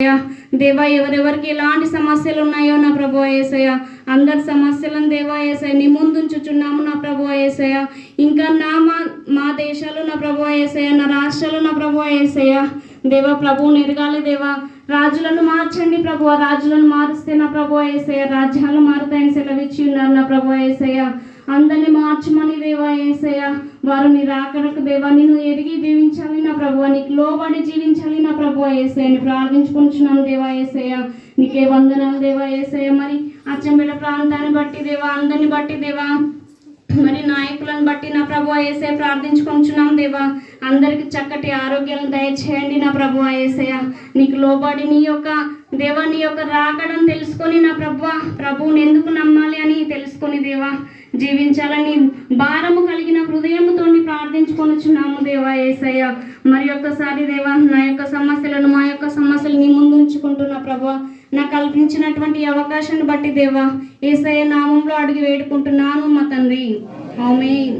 దేవా, ఎవరెవరికి ఎలాంటి సమస్యలు ఉన్నాయో నా ప్రభువా యేసయ్య, అందరి సమస్యలను దేవా యేసయ్య నీ ముందుంచుచున్నాము నా ప్రభువా యేసయ్య. ఇంకా మా దేశాలు నా ప్రభువా యేసయ్య, నా రాష్ట్రాలు నా ప్రభువా యేసయ్య, దేవా ప్రభువుని ఎరగాలి దేవా. రాజులను మార్చండి ప్రభువా, రాజులను మారుస్తే నా ప్రభువా యేసయ్య రాజ్యాలు మారుతాయని సెలవిచ్చి ఉన్నారు నా ప్రభువా యేసయ్య. అందరినీ మార్చమని దేవా యేసయ్య, వారు నీ రాకడకు దేవా నిన్ను ఎరిగి జీవించాలి నా ప్రభువా, నీకు లోబడి జీవించాలి నా ప్రభువా యేసయ్యని ప్రార్థించుకుంటున్నాను దేవా యేసయ్య. నీకే వందనాలు దేవా యేసయ్య. మరి అచ్చంపేట ప్రాంతాన్ని బట్టి దేవా, అందరిని బట్టి దేవా, మరి నాయకులను బట్టి నా ప్రభువా యేసయ్య ప్రార్థించుకుంటున్నాం దేవా. అందరికి చక్కటి ఆరోగ్యాలను దయచేయండి నా ప్రభువా యేసయ్య. నీకు లోబడి నీ యొక్క దేవా నీ యొక్క రాకడని తెలుసుకొని నా ప్రభువుని ఎందుకు నమ్మాలి అని తెలుసుకొని దేవా జీవించాలని భారము కలిగిన హృదయముతో ప్రార్థించుకొనుచున్నాము దేవా యేసయ్య. మరి ఒక్కసారి దేవా నా యొక్క సమస్యలను మా యొక్క సమస్యలు నీ ముందు ఉంచుకుంటున్నా ప్రభువా. నాకు కల్పించినటువంటి అవకాశాన్ని బట్టి దేవా యేసయ్య నామంలో అడిగి వేడుకుంటున్నాను మా తండ్రి. ఆమేన్.